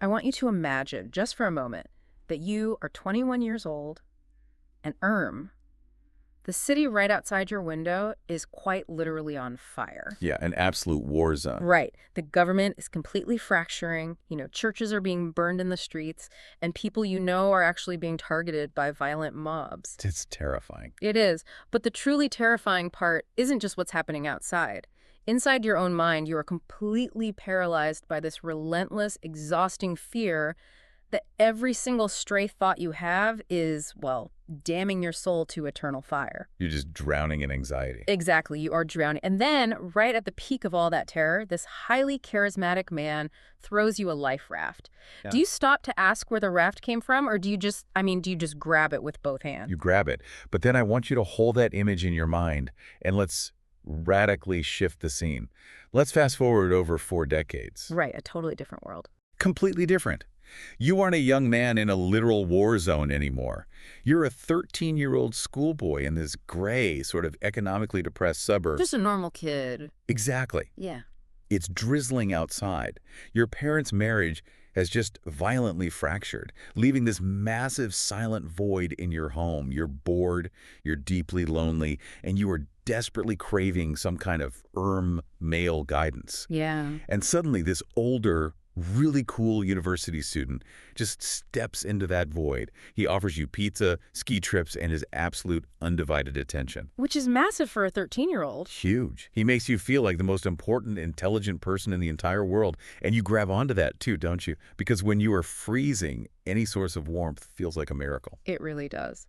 I want you to imagine, just for a moment, that you are 21 years old and the city right outside your window is quite literally on fire. Yeah, an absolute war zone. Right. The government is completely fracturing. Churches are being burned in the streets, and people are actually being targeted by violent mobs. It's terrifying. It is. But the truly terrifying part isn't just what's happening outside. Inside your own mind, you are completely paralyzed by this relentless, exhausting fear that every single stray thought you have is, well, damning your soul to eternal fire. You're just drowning in anxiety. Exactly, you are drowning. And then, right at the peak of all that terror, this highly charismatic man throws you a life raft. Yeah. Do you stop to ask where the raft came from, or do you just grab it with both hands? You grab it. But then I want you to hold that image in your mind, and let's radically shift the scene. Let's fast forward over 4 decades. Right, a totally different world. Completely different. You aren't a young man in a literal war zone anymore. You're a 13-year-old schoolboy in this gray, sort of economically depressed suburb. Just a normal kid. Exactly. Yeah. It's drizzling outside. Your parents' marriage has just violently fractured, leaving this massive silent void in your home. You're bored, you're deeply lonely, and you are desperately craving some kind of male guidance. Yeah. And suddenly this older, really cool university student just steps into that void. He offers you pizza, ski trips, and his absolute undivided attention. Which is massive for a 13-year-old. Huge. He makes you feel like the most important, intelligent person in the entire world. And you grab onto that too, don't you? Because when you are freezing, any source of warmth feels like a miracle. It really does.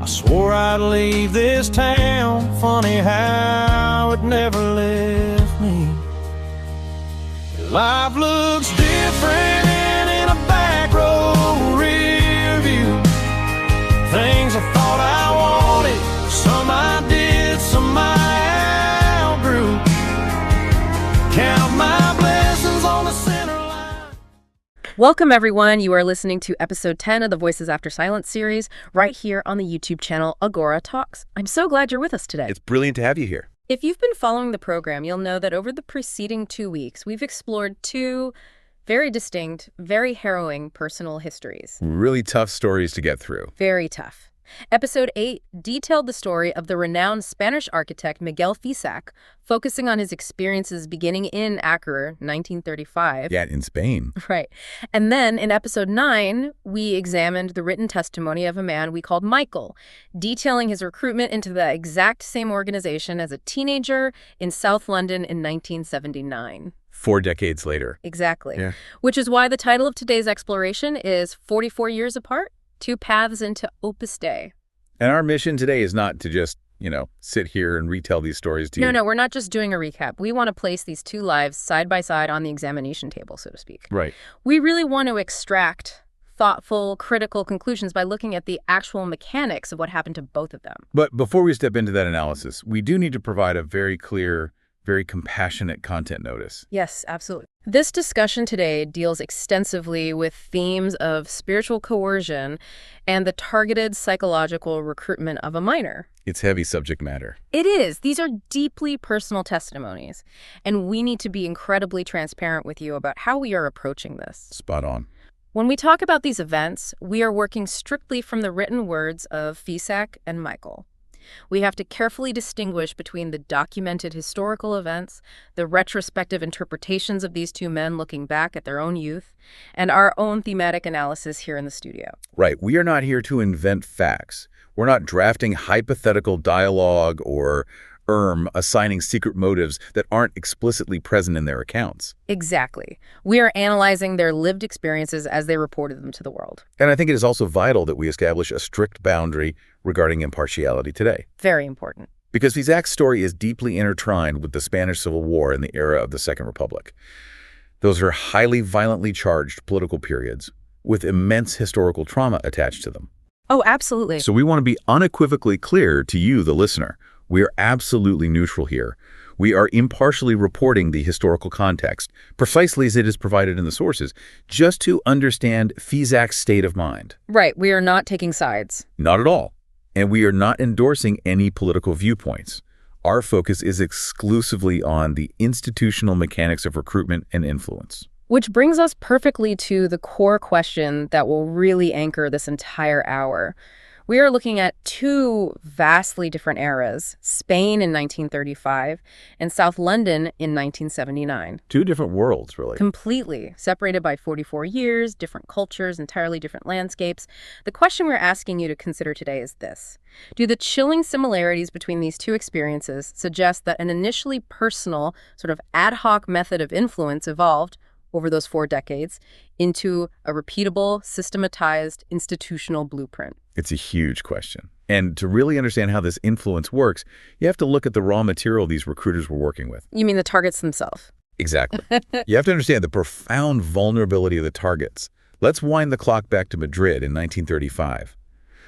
I swore I'd leave this town. Funny how it never left me. Life looks different in a back row rear view. Things I thought I wanted, some I did, some I outgrew. Count my blessings on the center line. Welcome, everyone. You are listening to episode 10 of the Voices After Silence series right here on the YouTube channel Agora Talks. I'm so glad you're with us today. It's brilliant to have you here. If you've been following the program, you'll know that over the preceding 2 weeks, we've explored 2 very distinct, very harrowing personal histories. Really tough stories to get through. Very tough. Episode 8 detailed the story of the renowned Spanish architect Miguel Fisac, focusing on his experiences beginning in Acre, 1935. Yeah, in Spain. Right. And then in episode 9, we examined the written testimony of a man we called Michael, detailing his recruitment into the exact same organization as a teenager in South London in 1979. 4 decades later. Exactly. Yeah. Which is why the title of today's exploration is 44 Years Apart, 2 Paths into Opus Dei. And our mission today is not to just, sit here and retell these stories to you. No, we're not just doing a recap. We want to place these 2 lives side by side on the examination table, so to speak. Right. We really want to extract thoughtful, critical conclusions by looking at the actual mechanics of what happened to both of them. But before we step into that analysis, we do need to provide a very clear, very compassionate content notice. Yes, absolutely. This discussion today deals extensively with themes of spiritual coercion and the targeted psychological recruitment of a minor. It's heavy subject matter. It is. These are deeply personal testimonies, and we need to be incredibly transparent with you about how we are approaching this. Spot on. When we talk about these events, we are working strictly from the written words of Fisac and Michael. We have to carefully distinguish between the documented historical events, the retrospective interpretations of these 2 men looking back at their own youth, and our own thematic analysis here in the studio. Right. We are not here to invent facts. We're not drafting hypothetical dialogue or assigning secret motives that aren't explicitly present in their accounts. Exactly. We are analyzing their lived experiences as they reported them to the world. And I think it is also vital that we establish a strict boundary regarding impartiality today. Very important. Because Fisac's story is deeply intertwined with the Spanish Civil War and the era of the Second Republic. Those are highly violently charged political periods with immense historical trauma attached to them. Oh, absolutely. So we want to be unequivocally clear to you, the listener. We are absolutely neutral here. We are impartially reporting the historical context, precisely as it is provided in the sources, just to understand Fisac's state of mind. Right. We are not taking sides. Not at all. And we are not endorsing any political viewpoints. Our focus is exclusively on the institutional mechanics of recruitment and influence. Which brings us perfectly to the core question that will really anchor this entire hour. We are looking at two vastly different eras, Spain in 1935 and South London in 1979. Two different worlds, really. Completely separated by 44 years, different cultures, entirely different landscapes. The question we're asking you to consider today is this. Do the chilling similarities between these two experiences suggest that an initially personal, sort of ad hoc method of influence evolved over those 4 decades into a repeatable, systematized, institutional blueprint? It's a huge question. And to really understand how this influence works, you have to look at the raw material these recruiters were working with. You mean the targets themselves? Exactly. You have to understand the profound vulnerability of the targets. Let's wind the clock back to Madrid in 1935.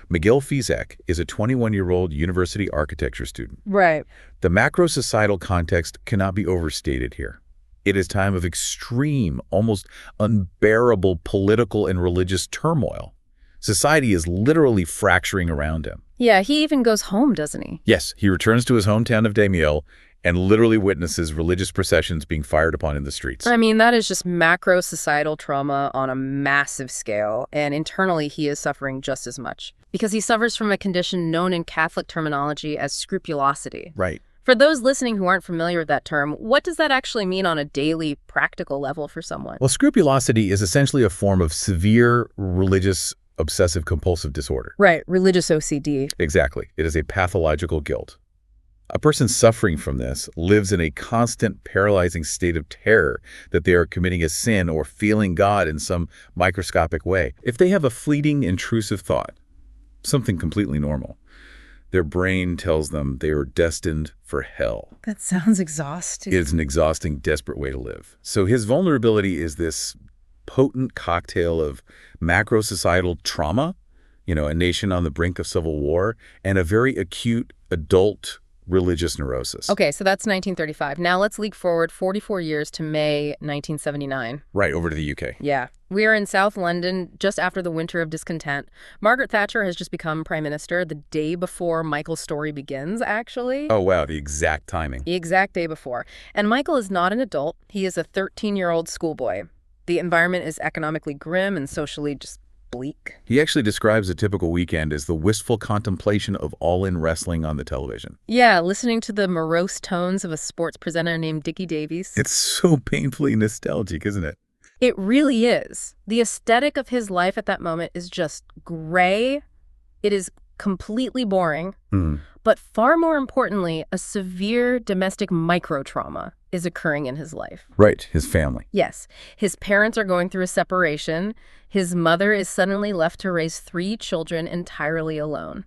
Miguel Fisac is a 21-year-old university architecture student. Right. The macro-societal context cannot be overstated here. It is time of extreme, almost unbearable political and religious turmoil. Society is literally fracturing around him. Yeah, he even goes home, doesn't he? Yes, he returns to his hometown of Demolition and literally witnesses religious processions being fired upon in the streets. I mean, that is just macro societal trauma on a massive scale, and internally he is suffering just as much because he suffers from a condition known in Catholic terminology as scrupulosity. Right. For those listening who aren't familiar with that term, what does that actually mean on a daily, practical level for someone? Well, scrupulosity is essentially a form of severe religious obsessive-compulsive disorder. Right, religious OCD. Exactly. It is a pathological guilt. A person suffering from this lives in a constant paralyzing state of terror that they are committing a sin or feeling God in some microscopic way. If they have a fleeting, intrusive thought, something completely normal, their brain tells them they are destined for hell. That sounds exhausting. It is an exhausting, desperate way to live. So his vulnerability is this potent cocktail of macro-societal trauma, a nation on the brink of civil war, and a very acute adult religious neurosis. Okay, so that's 1935. Now let's leap forward 44 years to May 1979. Right, over to the UK. Yeah. We are in South London just after the winter of discontent. Margaret Thatcher has just become prime minister the day before Michael's story begins, actually. Oh, wow, the exact timing. The exact day before. And Michael is not an adult. He is a 13-year-old schoolboy. The environment is economically grim and socially just bleak. He actually describes a typical weekend as the wistful contemplation of all-in wrestling on the television. Yeah, listening to the morose tones of a sports presenter named Dickie Davies. It's so painfully nostalgic, isn't it? It really is. The aesthetic of his life at that moment is just gray. It is completely boring. But far more importantly, a severe domestic microtrauma is occurring in his life. Right, his family. Yes. His parents are going through a separation. His mother is suddenly left to raise 3 children entirely alone.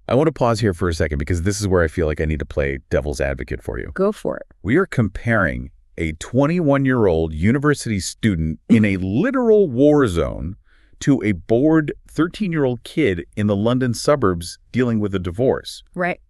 I want to pause here for a second because this is where I feel like I need to play devil's advocate for you. Go for it. We are comparing a 21-year-old university student in a literal war zone to a bored 13-year-old kid in the London suburbs dealing with a divorce. Right.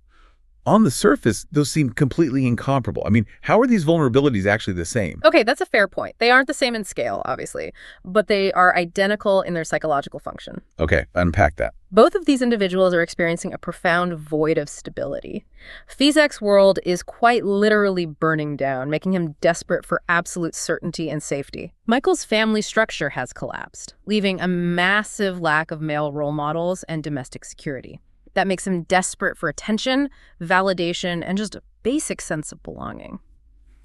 On the surface, those seem completely incomparable. I mean, how are these vulnerabilities actually the same? Okay, that's a fair point. They aren't the same in scale, obviously, but they are identical in their psychological function. Okay, unpack that. Both of these individuals are experiencing a profound void of stability. Fisac's world is quite literally burning down, making him desperate for absolute certainty and safety. Michael's family structure has collapsed, leaving a massive lack of male role models and domestic security. That makes him desperate for attention, validation, and just a basic sense of belonging.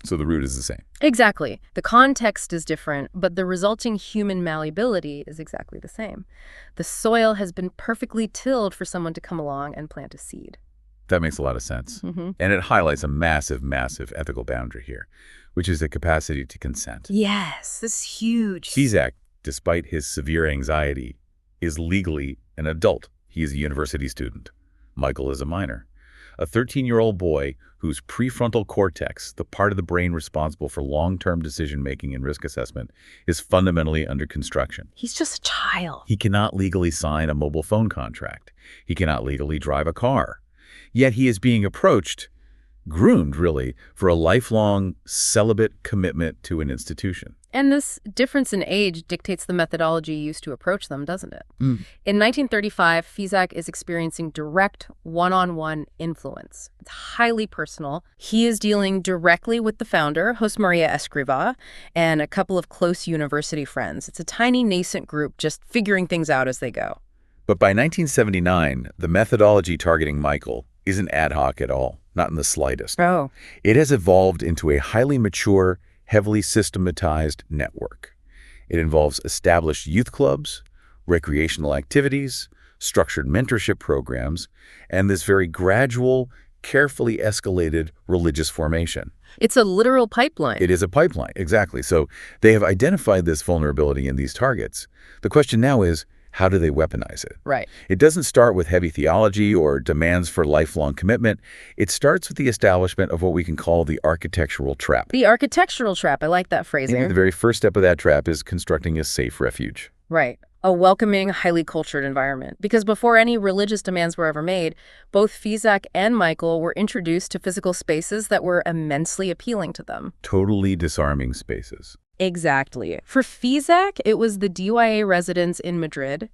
So the root is the same. Exactly. The context is different, but the resulting human malleability is exactly the same. The soil has been perfectly tilled for someone to come along and plant a seed. That makes a lot of sense. And it highlights a massive, massive ethical boundary here, which is the capacity to consent. Yes, this is huge. Fisac, despite his severe anxiety, is legally an adult. He is a university student. Michael is a minor. A 13-year-old boy whose prefrontal cortex, the part of the brain responsible for long-term decision-making and risk assessment, is fundamentally under construction. He's just a child. He cannot legally sign a mobile phone contract. He cannot legally drive a car. Yet he is being approached, groomed really, for a lifelong celibate commitment to an institution. And this difference in age dictates the methodology used to approach them, doesn't it? Mm. In 1935, Fisac is experiencing direct one-on-one influence. It's highly personal. He is dealing directly with the founder, José María Escrivá, and a couple of close university friends. It's a tiny nascent group just figuring things out as they go. But by 1979, the methodology targeting Michael isn't ad hoc at all, not in the slightest. Oh. It has evolved into a highly mature, heavily systematized network. It involves established youth clubs, recreational activities, structured mentorship programs, and this very gradual, carefully escalated religious formation. It's a literal pipeline. It is a pipeline, exactly. So they have identified this vulnerability in these targets. The question now is, how do they weaponize it? Right. It doesn't start with heavy theology or demands for lifelong commitment. It starts with the establishment of what we can call the architectural trap. The architectural trap. I like that phrasing. The very first step of that trap is constructing a safe refuge. Right. A welcoming, highly cultured environment. Because before any religious demands were ever made, both Fisac and Michael were introduced to physical spaces that were immensely appealing to them. Totally disarming spaces. Exactly. For Fisac, it was the DYA residence in Madrid.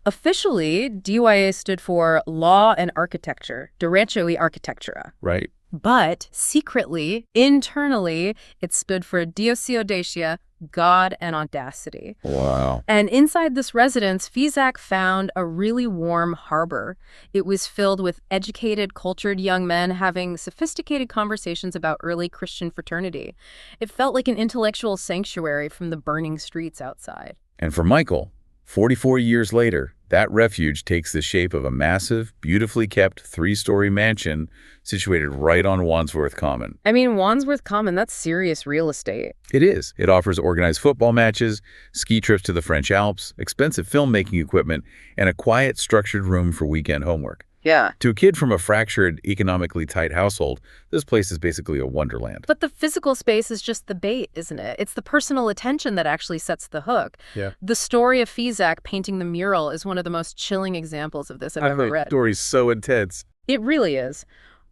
Officially, DYA stood for Law and Architecture, Derecho y Arquitectura. Right. But secretly, internally, it stood for Dios y Audacia, God and Audacity. Wow. And inside this residence, Fisac found a really warm harbor. It was filled with educated, cultured young men having sophisticated conversations about early Christian fraternity. It felt like an intellectual sanctuary from the burning streets outside. And for Michael, 44 years later, that refuge takes the shape of a massive, beautifully kept 3-story mansion situated right on Wandsworth Common. I mean, Wandsworth Common, that's serious real estate. It is. It offers organized football matches, ski trips to the French Alps, expensive filmmaking equipment, and a quiet, structured room for weekend homework. Yeah. To a kid from a fractured, economically tight household, this place is basically a wonderland. But the physical space is just the bait, isn't it? It's the personal attention that actually sets the hook. Yeah. The story of Fisac painting the mural is one of the most chilling examples of this I've ever read. The story's so intense. It really is.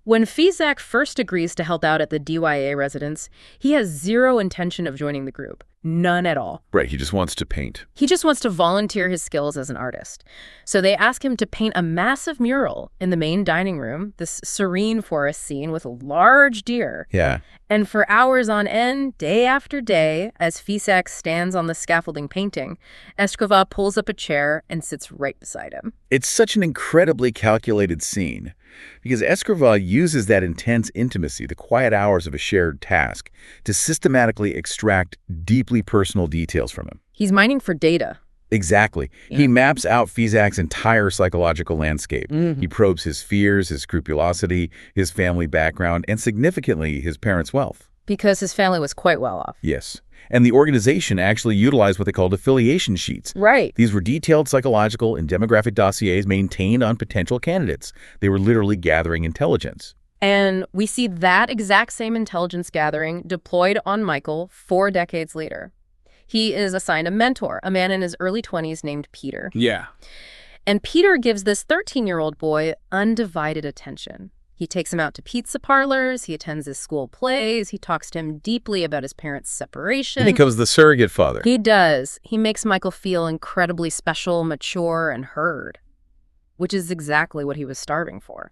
When Fisac first agrees to help out at the DYA residence, he has zero intention of joining the group. None at all. Right, he just wants to paint. He just wants to volunteer his skills as an artist. So they ask him to paint a massive mural in the main dining room, this serene forest scene with a large deer. Yeah. And for hours on end, day after day, as Fisac stands on the scaffolding painting, Escrivá pulls up a chair and sits right beside him. It's such an incredibly calculated scene because Escrivá uses that intense intimacy, the quiet hours of a shared task, to systematically extract deeply personal details from him. He's mining for data. Exactly. Yeah. He maps out Fisac's entire psychological landscape. He probes his fears, his scrupulosity, his family background, and significantly, his parents' wealth. Because his family was quite well off. Yes. And the organization actually utilized what they called affiliation sheets. Right. These were detailed psychological and demographic dossiers maintained on potential candidates. They were literally gathering intelligence. And we see that exact same intelligence gathering deployed on Michael 4 decades later. He is assigned a mentor, a man in his early 20s named Peter. Yeah. And Peter gives this 13-year-old boy undivided attention. He takes him out to pizza parlors, he attends his school plays, he talks to him deeply about his parents' separation. And he becomes the surrogate father. He does. He makes Michael feel incredibly special, mature, and heard, which is exactly what he was starving for.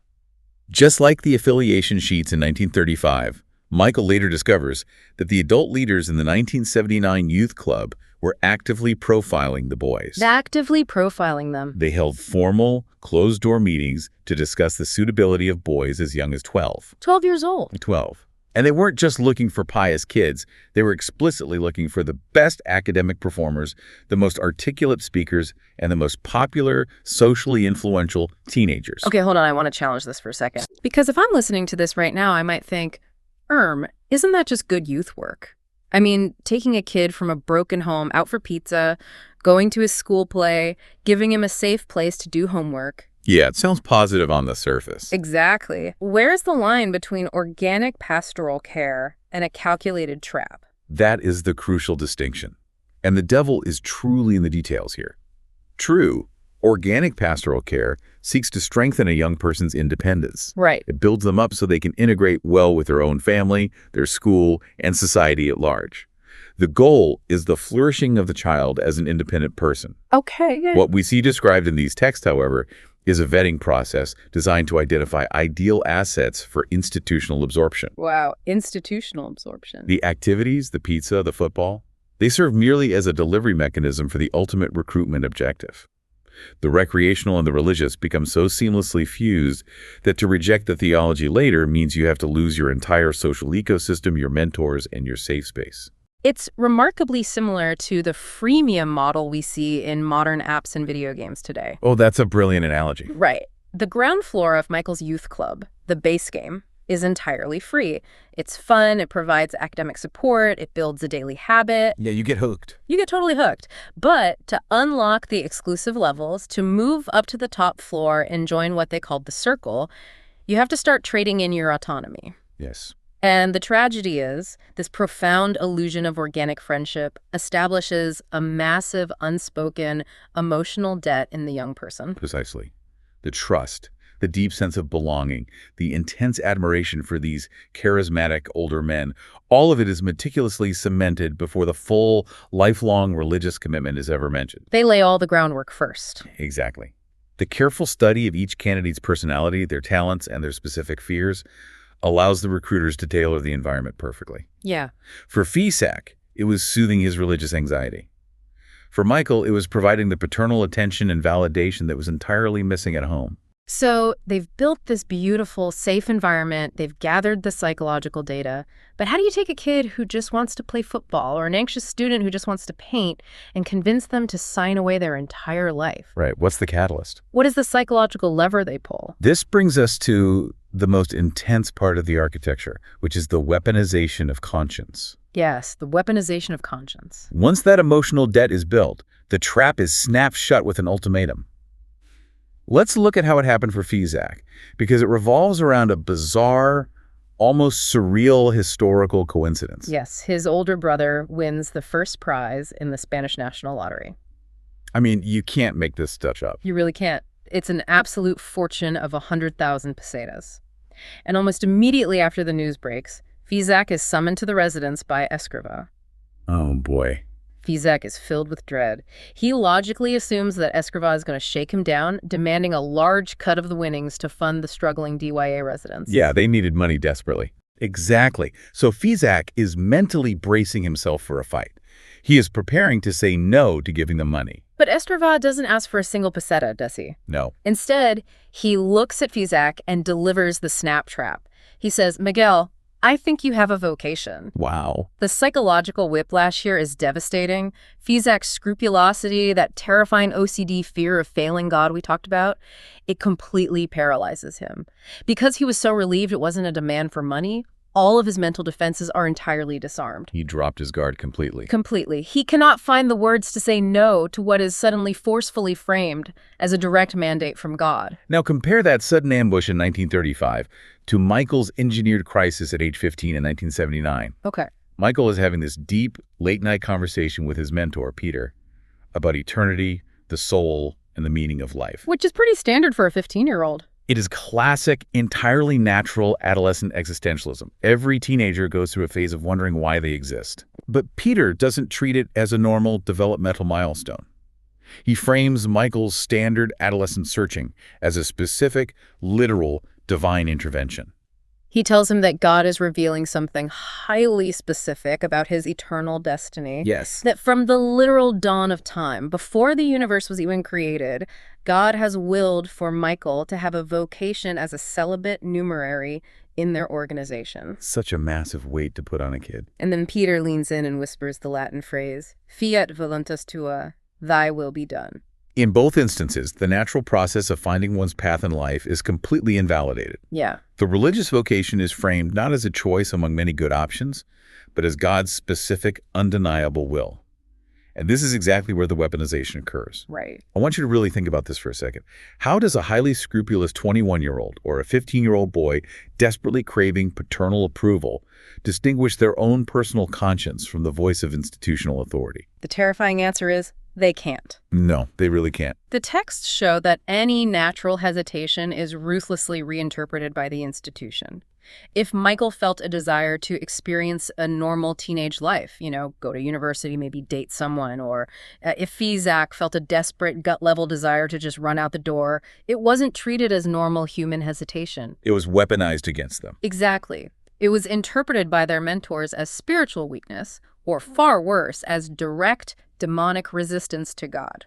Just like the affiliation sheets in 1935, Michael later discovers that the adult leaders in the 1979 Youth Club were actively profiling the boys. Actively profiling them. They held formal, closed-door meetings to discuss the suitability of boys as young as 12. 12 years old. 12. And they weren't just looking for pious kids. They were explicitly looking for the best academic performers, the most articulate speakers, and the most popular, socially influential teenagers. Okay, hold on. I want to challenge this for a second. Because if I'm listening to this right now, I might think, isn't that just good youth work? I mean, taking a kid from a broken home out for pizza, going to his school play, giving him a safe place to do homework. Yeah, it sounds positive on the surface. Exactly. Where's the line between organic pastoral care and a calculated trap? That is the crucial distinction. And the devil is truly in the details here. True, organic pastoral care seeks to strengthen a young person's independence. Right. It builds them up so they can integrate well with their own family, their school, and society at large. The goal is the flourishing of the child as an independent person. Okay. What we see described in these texts, however, is a vetting process designed to identify ideal assets for institutional absorption. Wow, institutional absorption. The activities, the pizza, the football, they serve merely as a delivery mechanism for the ultimate recruitment objective. The recreational and the religious become so seamlessly fused that to reject the theology later means you have to lose your entire social ecosystem, your mentors, and your safe space. It's remarkably similar to the freemium model we see in modern apps and video games today. Oh, that's a brilliant analogy. Right. The ground floor of Michael's youth club, the base game, is entirely free. It's fun, it provides academic support, it builds a daily habit. Yeah, you get hooked. You get totally hooked. But to unlock the exclusive levels, to move up to the top floor and join what they called the circle, you have to start trading in your autonomy. Yes. And the tragedy is, this profound illusion of organic friendship establishes a massive, unspoken, emotional debt in the young person. Precisely. The trust, the deep sense of belonging, the intense admiration for these charismatic older men, all of it is meticulously cemented before the full, lifelong religious commitment is ever mentioned. They lay all the groundwork first. Exactly. The careful study of each candidate's personality, their talents, and their specific fears allows the recruiters to tailor the environment perfectly. Yeah. For Fisac, it was soothing his religious anxiety. For Michael, it was providing the paternal attention and validation that was entirely missing at home. So they've built this beautiful, safe environment. They've gathered the psychological data. But how do you take a kid who just wants to play football or an anxious student who just wants to paint and convince them to sign away their entire life? Right. What's the catalyst? What is the psychological lever they pull? This brings us to the most intense part of the architecture, which is the weaponization of conscience. Yes, the weaponization of conscience. Once that emotional debt is built, the trap is snapped shut with an ultimatum. Let's look at how it happened for Fisac, because it revolves around a bizarre, almost surreal historical coincidence. Yes, his older brother wins the first prize in the Spanish National Lottery. I mean, you can't make this stuff up. You really can't. It's an absolute fortune of 100,000 pesetas. And almost immediately after the news breaks, Fisac is summoned to the residence by Escrivá. Oh, boy. Fisac is filled with dread. He logically assumes that Escrivá is going to shake him down, demanding a large cut of the winnings to fund the struggling DYA residents. Yeah, they needed money desperately. Exactly. So Fisac is mentally bracing himself for a fight. He is preparing to say no to giving them money. But Escrivá doesn't ask for a single peseta, does he? No. Instead, he looks at Fisac and delivers the snap trap. He says, "Miguel, I think you have a vocation." Wow. The psychological whiplash here is devastating. Fisac's scrupulosity, that terrifying OCD fear of failing God we talked about, it completely paralyzes him. Because he was so relieved it wasn't a demand for money, all of his mental defenses are entirely disarmed. He dropped his guard completely. Completely. He cannot find the words to say no to what is suddenly forcefully framed as a direct mandate from God. Now compare that sudden ambush in 1935 to Michael's engineered crisis at age 15 in 1979. Okay. Michael is having this deep, late-night conversation with his mentor, Peter, about eternity, the soul, and the meaning of life. Which is pretty standard for a 15-year-old. It is classic, entirely natural adolescent existentialism. Every teenager goes through a phase of wondering why they exist. But Peter doesn't treat it as a normal developmental milestone. He frames Michael's standard adolescent searching as a specific, literal, divine intervention. He tells him that God is revealing something highly specific about his eternal destiny. Yes. That from the literal dawn of time, before the universe was even created, God has willed for Michael to have a vocation as a celibate numerary in their organization. Such a massive weight to put on a kid. And then Peter leans in and whispers the Latin phrase, "Fiat voluntas tua, thy will be done." In both instances, the natural process of finding one's path in life is completely invalidated. Yeah. The religious vocation is framed not as a choice among many good options, but as God's specific, undeniable will. And this is exactly where the weaponization occurs. Right. I want you to really think about this for a second. How does a highly scrupulous 21-year-old or a 15-year-old boy desperately craving paternal approval distinguish their own personal conscience from the voice of institutional authority? The terrifying answer is They can't. No, they really can't. The texts show that any natural hesitation is ruthlessly reinterpreted by the institution. If Michael felt a desire to experience a normal teenage life, go to university, maybe date someone, or if Fisac felt a desperate gut-level desire to just run out the door, it wasn't treated as normal human hesitation. It was weaponized against them. Exactly. It was interpreted by their mentors as spiritual weakness, or far worse, as direct, demonic resistance to God.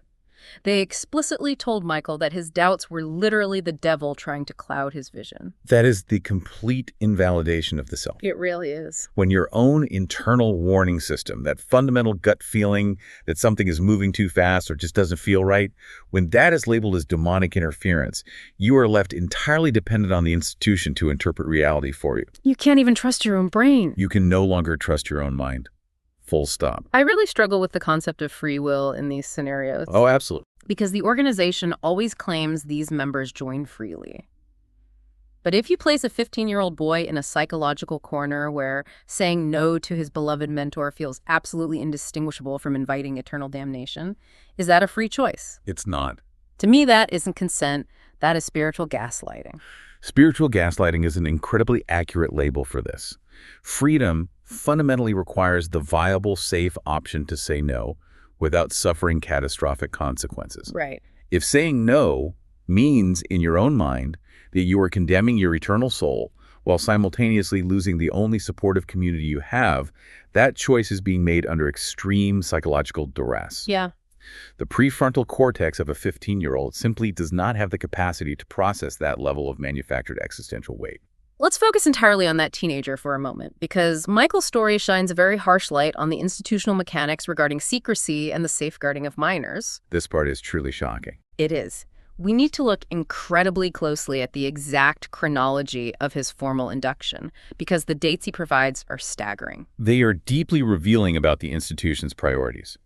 They explicitly told Michael that his doubts were literally the devil trying to cloud his vision. That is the complete invalidation of the self. It really is. When your own internal warning system, that fundamental gut feeling that something is moving too fast or just doesn't feel right, when that is labeled as demonic interference, you are left entirely dependent on the institution to interpret reality for you. You can't even trust your own brain. You can no longer trust your own mind. Full stop. I really struggle with the concept of free will in these scenarios. Oh, absolutely. Because the organization always claims these members join freely. But if you place a 15-year-old boy in a psychological corner where saying no to his beloved mentor feels absolutely indistinguishable from inviting eternal damnation, is that a free choice? It's not. To me, that isn't consent. That is spiritual gaslighting. Spiritual gaslighting is an incredibly accurate label for this. Freedom fundamentally requires the viable, safe option to say no without suffering catastrophic consequences. Right. If saying no means, in your own mind, that you are condemning your eternal soul while simultaneously losing the only supportive community you have, that choice is being made under extreme psychological duress. Yeah. The prefrontal cortex of a 15-year-old simply does not have the capacity to process that level of manufactured existential weight. Let's focus entirely on that teenager for a moment, because Michael's story shines a very harsh light on the institutional mechanics regarding secrecy and the safeguarding of minors. This part is truly shocking. It is. We need to look incredibly closely at the exact chronology of his formal induction, because the dates he provides are staggering. They are deeply revealing about the institution's priorities.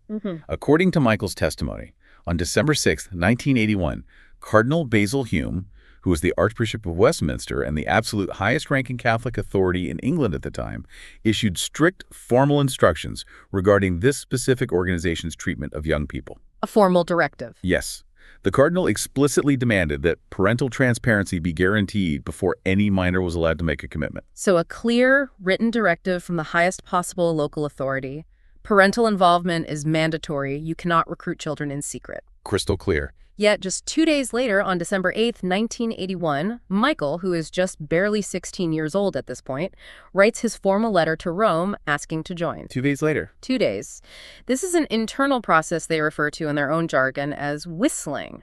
According to Michael's testimony, on December 6, 1981, Cardinal Basil Hume, who was the Archbishop of Westminster and the absolute highest-ranking Catholic authority in England at the time, issued strict formal instructions regarding this specific organization's treatment of young people. A formal directive. Yes. The Cardinal explicitly demanded that parental transparency be guaranteed before any minor was allowed to make a commitment. So a clear, written directive from the highest possible local authority. Parental involvement is mandatory. You cannot recruit children in secret. Crystal clear. Yet just 2 days later, on December 8th, 1981, Michael, who is just barely 16 years old at this point, writes his formal letter to Rome asking to join. 2 days later. 2 days. This is an internal process they refer to in their own jargon as whistling.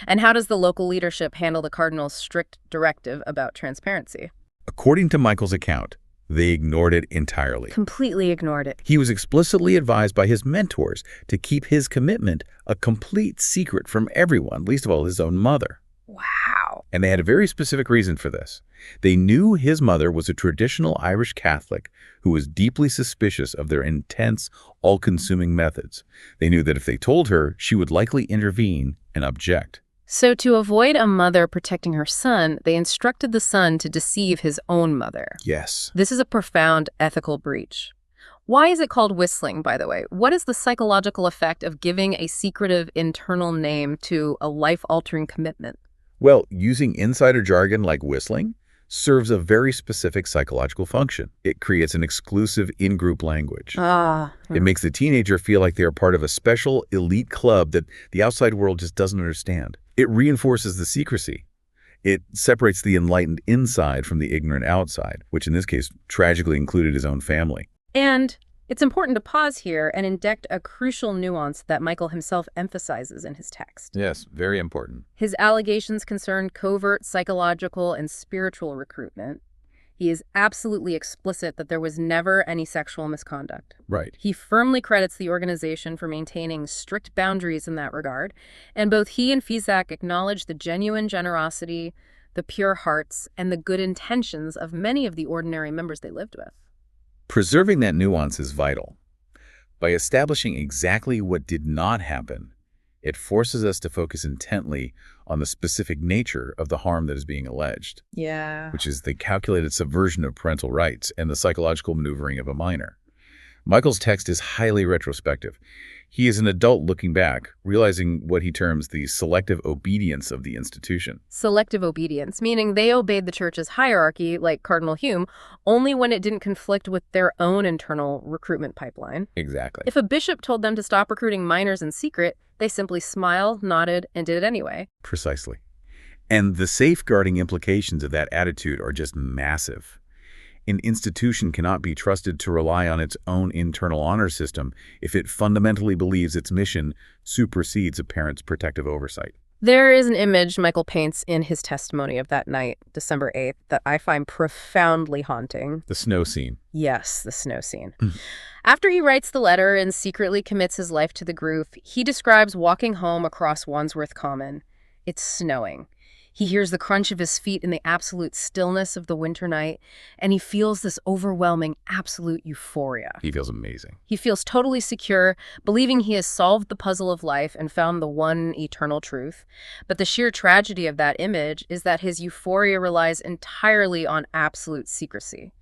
And how does the local leadership handle the Cardinal's strict directive about transparency? According to Michael's account, they ignored it entirely. Completely ignored it. He was explicitly advised by his mentors to keep his commitment a complete secret from everyone, least of all his own mother. Wow. And they had a very specific reason for this. They knew his mother was a traditional Irish Catholic who was deeply suspicious of their intense, all-consuming methods. They knew that if they told her, she would likely intervene and object. So to avoid a mother protecting her son, they instructed the son to deceive his own mother. Yes. This is a profound ethical breach. Why is it called whistling, by the way? What is the psychological effect of giving a secretive internal name to a life-altering commitment? Well, using insider jargon like whistling serves a very specific psychological function. It creates an exclusive in-group language. It makes the teenager feel like they are part of a special elite club that the outside world just doesn't understand. It reinforces the secrecy. It separates the enlightened inside from the ignorant outside, which in this case tragically included his own family. And it's important to pause here and inject a crucial nuance that Michael himself emphasizes in his text. Yes, very important. His allegations concern covert psychological and spiritual recruitment. He is absolutely explicit that there was never any sexual misconduct. Right. He firmly credits the organization for maintaining strict boundaries in that regard, and both he and Fisac acknowledge the genuine generosity, the pure hearts, and the good intentions of many of the ordinary members they lived with. Preserving that nuance is vital. By establishing exactly what did not happen, it forces us to focus intently on the specific nature of the harm that is being alleged. Yeah. Which is the calculated subversion of parental rights and the psychological maneuvering of a minor. Michael's text is highly retrospective. He is an adult looking back, realizing what he terms the selective obedience of the institution. Selective obedience, meaning they obeyed the church's hierarchy, like Cardinal Hume, only when it didn't conflict with their own internal recruitment pipeline. Exactly. If a bishop told them to stop recruiting minors in secret, they simply smiled, nodded, and did it anyway. Precisely. And the safeguarding implications of that attitude are just massive. An institution cannot be trusted to rely on its own internal honor system if it fundamentally believes its mission supersedes a parent's protective oversight. There is an image Michael paints in his testimony of that night, December 8th, that I find profoundly haunting. The snow scene. Yes, the snow scene. After he writes the letter and secretly commits his life to the groove, he describes walking home across Wandsworth Common. It's snowing. He hears the crunch of his feet in the absolute stillness of the winter night, and he feels this overwhelming absolute euphoria. He feels amazing. He feels totally secure, believing he has solved the puzzle of life and found the one eternal truth. But the sheer tragedy of that image is that his euphoria relies entirely on absolute secrecy.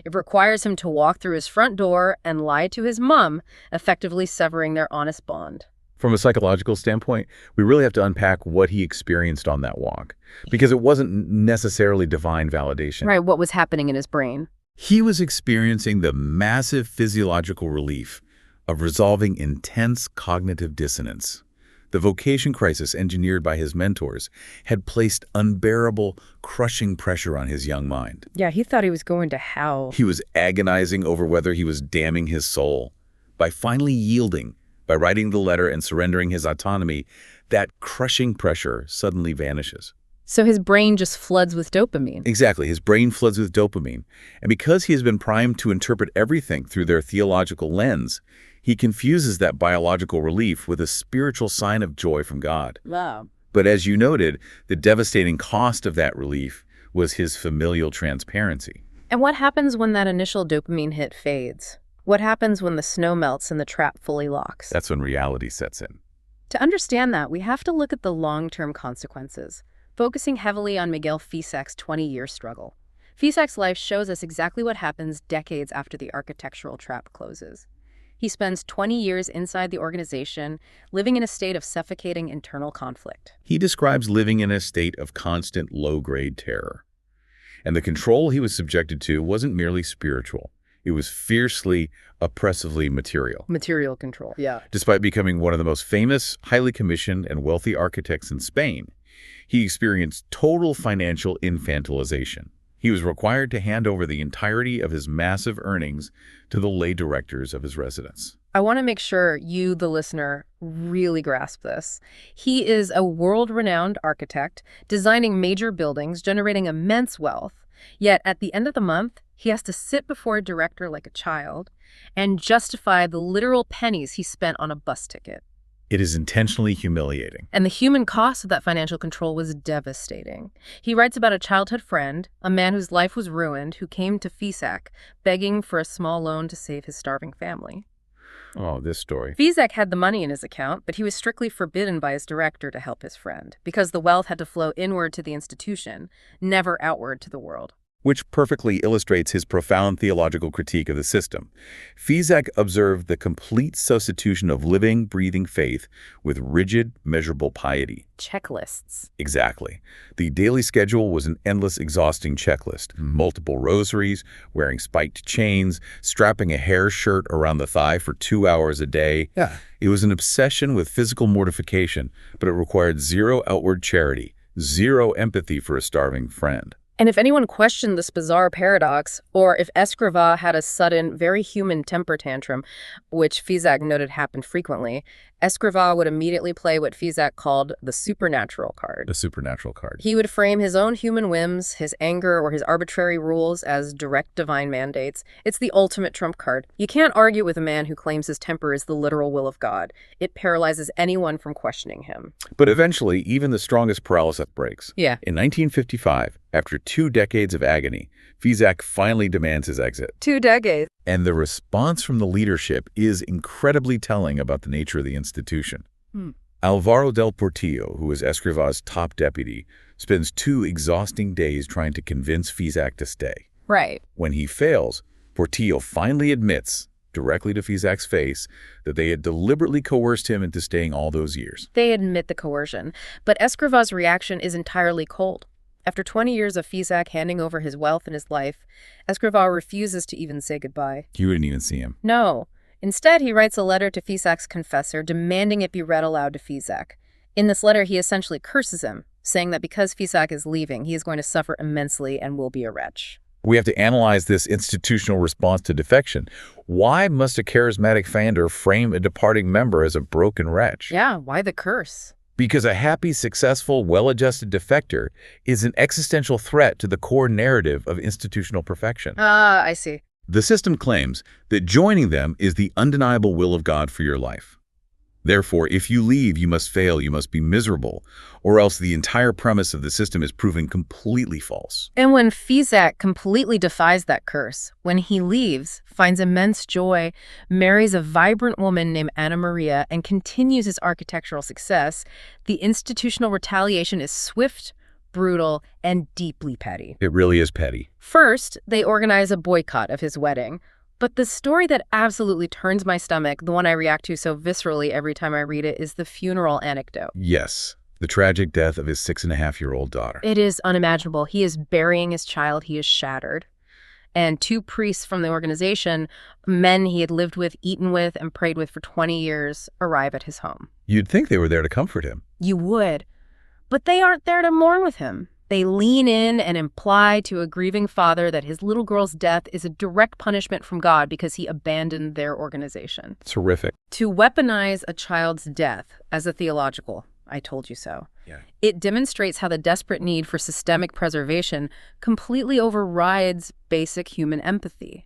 It requires him to walk through his front door and lie to his mom, effectively severing their honest bond. From a psychological standpoint, we really have to unpack what he experienced on that walk, because it wasn't necessarily divine validation. Right, what was happening in his brain. He was experiencing the massive physiological relief of resolving intense cognitive dissonance. The vocation crisis engineered by his mentors had placed unbearable, crushing pressure on his young mind. Yeah, he thought he was going to hell. He was agonizing over whether he was damning his soul. By finally yielding, by writing the letter and surrendering his autonomy, that crushing pressure suddenly vanishes. So his brain just floods with dopamine. Exactly. His brain floods with dopamine. And because he has been primed to interpret everything through their theological lens, he confuses that biological relief with a spiritual sign of joy from God. Wow. But as you noted, the devastating cost of that relief was his familial transparency. And what happens when that initial dopamine hit fades? What happens when the snow melts and the trap fully locks? That's when reality sets in. To understand that, we have to look at the long-term consequences, focusing heavily on Miguel Fisac's 20-year struggle. Fisac's life shows us exactly what happens decades after the architectural trap closes. He spends 20 years inside the organization, living in a state of suffocating internal conflict. He describes living in a state of constant low-grade terror. And the control he was subjected to wasn't merely spiritual. It was fiercely, oppressively material. Material control, yeah. Despite becoming one of the most famous, highly commissioned, and wealthy architects in Spain, he experienced total financial infantilization. He was required to hand over the entirety of his massive earnings to the lay directors of his residence. I want to make sure you, the listener, really grasp this. He is a world-renowned architect, designing major buildings, generating immense wealth. Yet at the end of the month, he has to sit before a director like a child and justify the literal pennies he spent on a bus ticket. It is intentionally humiliating. And the human cost of that financial control was devastating. He writes about a childhood friend, a man whose life was ruined, who came to Fisac, begging for a small loan to save his starving family. Oh, this story. Fisac had the money in his account, but he was strictly forbidden by his director to help his friend, because the wealth had to flow inward to the institution, never outward to the world. Which perfectly illustrates his profound theological critique of the system. Fisac observed the complete substitution of living, breathing faith with rigid, measurable piety. Checklists. Exactly. The daily schedule was an endless, exhausting checklist. Multiple rosaries, wearing spiked chains, strapping a hair shirt around the thigh for 2 hours a day. Yeah. It was an obsession with physical mortification, but it required zero outward charity, zero empathy for a starving friend. And if anyone questioned this bizarre paradox, or if Escrivá had a sudden, very human temper tantrum, which Fisac noted happened frequently, Escrivá would immediately play what Fisac called the supernatural card. The supernatural card. He would frame his own human whims, his anger, or his arbitrary rules as direct divine mandates. It's the ultimate trump card. You can't argue with a man who claims his temper is the literal will of God. It paralyzes anyone from questioning him. But eventually, even the strongest paralysis breaks. Yeah. In 1955, after 2 decades of agony, Fisac finally demands his exit. 2 decades. And the response from the leadership is incredibly telling about the nature of the institution. Álvaro del Portillo, who is Escrivá's top deputy, spends 2 exhausting days trying to convince Fisac to stay. Right. When he fails, Portillo finally admits directly to Fisac's face that they had deliberately coerced him into staying all those years. They admit the coercion, but Escrivá's reaction is entirely cold. After 20 years of Fisac handing over his wealth and his life, Escrivá refuses to even say goodbye. You wouldn't even see him. No. Instead, he writes a letter to Fisac's confessor demanding it be read aloud to Fisac. In this letter, he essentially curses him, saying that because Fisac is leaving, he is going to suffer immensely and will be a wretch. We have to analyze this institutional response to defection. Why must a charismatic founder frame a departing member as a broken wretch? Yeah, why the curse? Because a happy, successful, well-adjusted defector is an existential threat to the core narrative of institutional perfection. Ah, I see. The system claims that joining them is the undeniable will of God for your life. Therefore, if you leave, you must fail, you must be miserable, or else the entire premise of the system is proven completely false. And when Fisac completely defies that curse, when he leaves, finds immense joy, marries a vibrant woman named Anna Maria, and continues his architectural success, the institutional retaliation is swift, brutal, and deeply petty. It really is petty. First, they organize a boycott of his wedding. But the story that absolutely turns my stomach, the one I react to so viscerally every time I read it, is the funeral anecdote. Yes, the tragic death of his 6.5-year-old daughter. It is unimaginable. He is burying his child. He is shattered. And 2 priests from the organization, men he had lived with, eaten with, and prayed with for 20 years, arrive at his home. You'd think they were there to comfort him. You would. But they aren't there to mourn with him. They lean in and imply to a grieving father that his little girl's death is a direct punishment from God because he abandoned their organization. It's horrific. To weaponize a child's death as a theological, I told you so. Yeah. It demonstrates how the desperate need for systemic preservation completely overrides basic human empathy.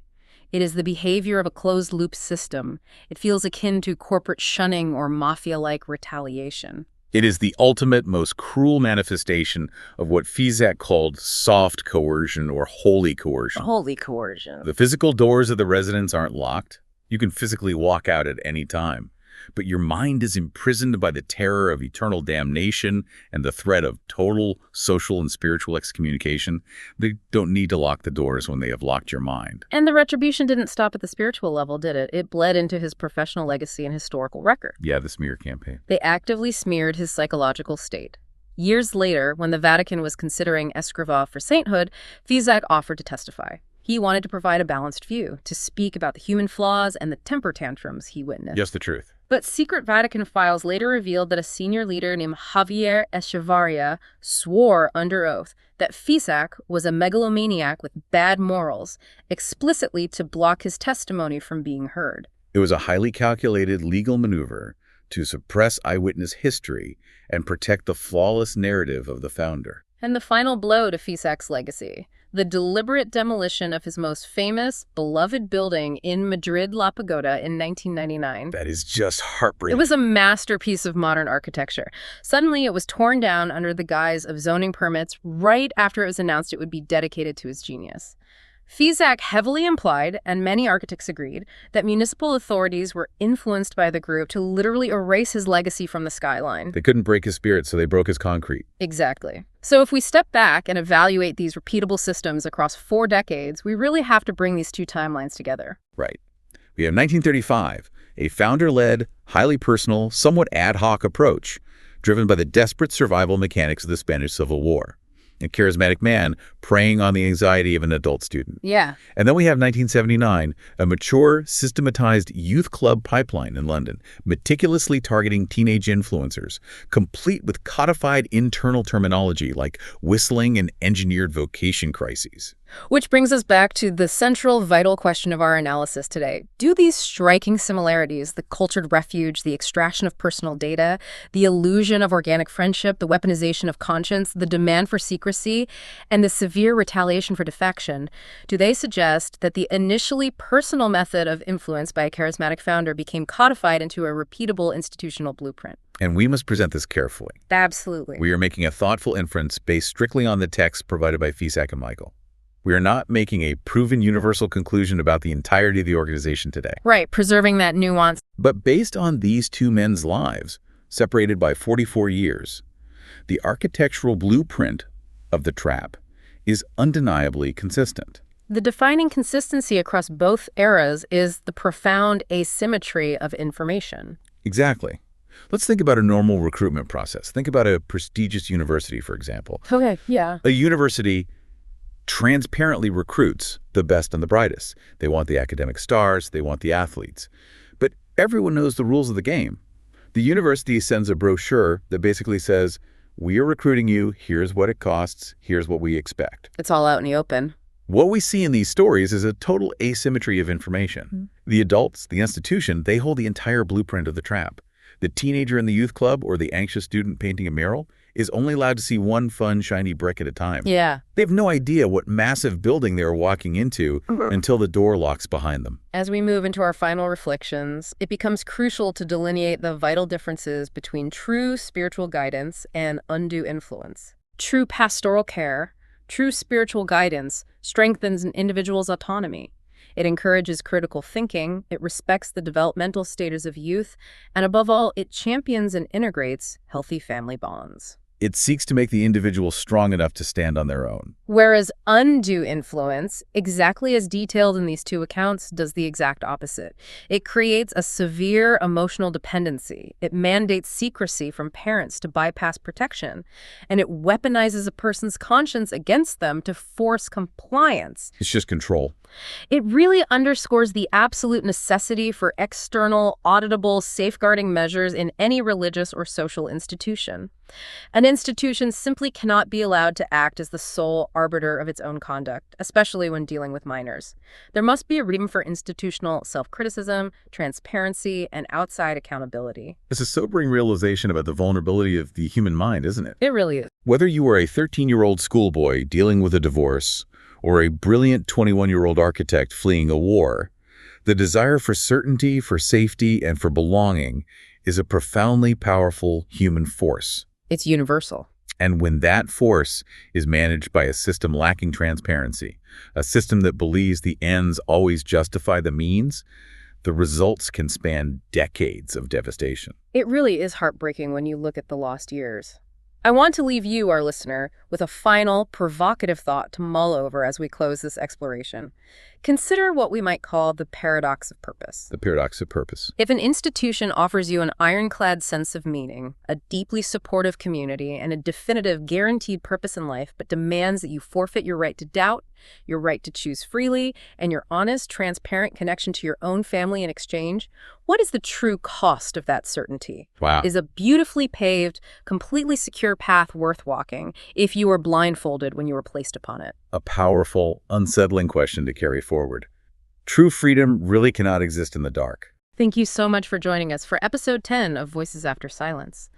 It is the behavior of a closed-loop system. It feels akin to corporate shunning or mafia-like retaliation. It is the ultimate, most cruel manifestation of what Fisac called soft coercion or holy coercion. Holy coercion. The physical doors of the residence aren't locked. You can physically walk out at any time. But your mind is imprisoned by the terror of eternal damnation and the threat of total social and spiritual excommunication. They don't need to lock the doors when they have locked your mind. And the retribution didn't stop at the spiritual level, did it? It bled into his professional legacy and historical record. Yeah, the smear campaign. They actively smeared his psychological state. Years later, when the Vatican was considering Escrivá for sainthood, Fisac offered to testify. He wanted to provide a balanced view, to speak about the human flaws and the temper tantrums he witnessed. Just the truth. But secret Vatican files later revealed that a senior leader named Javier Echevarria swore under oath that Fisac was a megalomaniac with bad morals, explicitly to block his testimony from being heard. It was a highly calculated legal maneuver to suppress eyewitness history and protect the flawless narrative of the founder. And the final blow to Fisac's legacy, the deliberate demolition of his most famous, beloved building in Madrid, La Pagoda, in 1999. That is just heartbreaking. It was a masterpiece of modern architecture. Suddenly, it was torn down under the guise of zoning permits right after it was announced it would be dedicated to his genius. Fisac heavily implied, and many architects agreed, that municipal authorities were influenced by the group to literally erase his legacy from the skyline. They couldn't break his spirit, so they broke his concrete. Exactly. So if we step back and evaluate these repeatable systems across 4 decades, we really have to bring these 2 timelines together. Right. We have 1935, a founder-led, highly personal, somewhat ad hoc approach, driven by the desperate survival mechanics of the Spanish Civil War. A charismatic man preying on the anxiety of an adult student. Yeah. And then we have 1979, a mature, systematized youth club pipeline in London, meticulously targeting teenage influencers, complete with codified internal terminology like whistling and engineered vocation crises. Which brings us back to the central, vital question of our analysis today. Do these striking similarities, the cultured refuge, the extraction of personal data, the illusion of organic friendship, the weaponization of conscience, the demand for secrecy, and the severe retaliation for defection, do they suggest that the initially personal method of influence by a charismatic founder became codified into a repeatable institutional blueprint? And we must present this carefully. Absolutely. We are making a thoughtful inference based strictly on the text provided by Fisac and Michael. We are not making a proven universal conclusion about the entirety of the organization today. Right, preserving that nuance. But based on these 2 men's lives, separated by 44 years, the architectural blueprint of the trap is undeniably consistent. The defining consistency across both eras is the profound asymmetry of information. Exactly. Let's think about a normal recruitment process. Think about a prestigious university, for example. Okay, yeah. A university transparently recruits the best and the brightest. They want the academic stars, they want the athletes. But everyone knows the rules of the game. The university sends a brochure that basically says, we are recruiting you, here's what it costs, here's what we expect. It's all out in the open. What we see in these stories is a total asymmetry of information. The adults, the institution, they hold the entire blueprint of the trap. The teenager in the youth club or the anxious student painting a mural is only allowed to see one fun, shiny brick at a time. Yeah. They have no idea what massive building they are walking into until the door locks behind them. As we move into our final reflections, it becomes crucial to delineate the vital differences between true spiritual guidance and undue influence. True pastoral care, true spiritual guidance, strengthens an individual's autonomy. It encourages critical thinking, it respects the developmental stages of youth, and above all, it champions and integrates healthy family bonds. It seeks to make the individual strong enough to stand on their own. Whereas undue influence, exactly as detailed in these two accounts, does the exact opposite. It creates a severe emotional dependency. It mandates secrecy from parents to bypass protection. And it weaponizes a person's conscience against them to force compliance. It's just control. It really underscores the absolute necessity for external, auditable, safeguarding measures in any religious or social institution. An institution simply cannot be allowed to act as the sole arbiter of its own conduct, especially when dealing with minors. There must be a room for institutional self-criticism, transparency, and outside accountability. It's a sobering realization about the vulnerability of the human mind, isn't it? It really is. Whether you are a 13-year-old schoolboy dealing with a divorce or a brilliant 21-year-old architect fleeing a war, the desire for certainty, for safety, and for belonging is a profoundly powerful human force. It's universal. And when that force is managed by a system lacking transparency, a system that believes the ends always justify the means, the results can span decades of devastation. It really is heartbreaking when you look at the lost years. I want to leave you, our listener, with a final, provocative thought to mull over as we close this exploration. Consider what we might call the paradox of purpose. The paradox of purpose. If an institution offers you an ironclad sense of meaning, a deeply supportive community, and a definitive guaranteed purpose in life, but demands that you forfeit your right to doubt, your right to choose freely, and your honest, transparent connection to your own family in exchange, what is the true cost of that certainty? Wow. Is a beautifully paved, completely secure path worth walking if you were blindfolded when you were placed upon it? A powerful, unsettling question to carry forward. True freedom really cannot exist in the dark. Thank you so much for joining us for episode 10 of Voices After Silence.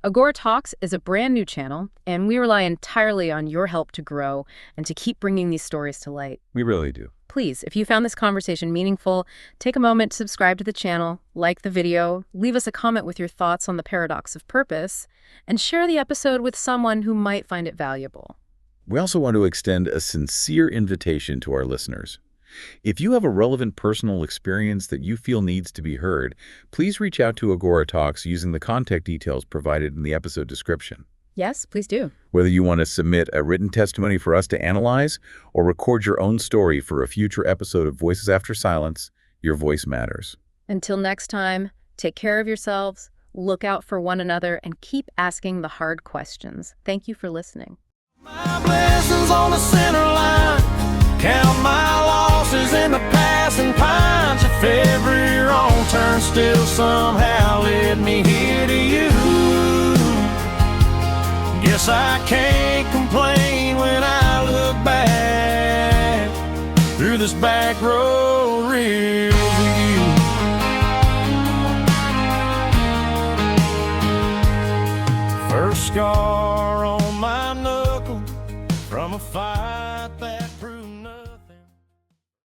Agora Talks is a brand new channel, and we rely entirely on your help to grow and to keep bringing these stories to light. We really do. Please, if you found this conversation meaningful, take a moment to subscribe to the channel, like the video, leave us a comment with your thoughts on the paradox of purpose, and share the episode with someone who might find it valuable. We also want to extend a sincere invitation to our listeners. If you have a relevant personal experience that you feel needs to be heard, please reach out to Agora Talks using the contact details provided in the episode description. Yes, please do. Whether you want to submit a written testimony for us to analyze or record your own story for a future episode of Voices After Silence, your voice matters. Until next time, take care of yourselves, look out for one another, and keep asking the hard questions. Thank you for listening. My blessings on the center line, count my losses in the passing pines. If every wrong turn still somehow led me here to you, guess I can't complain when I look back through this back road real.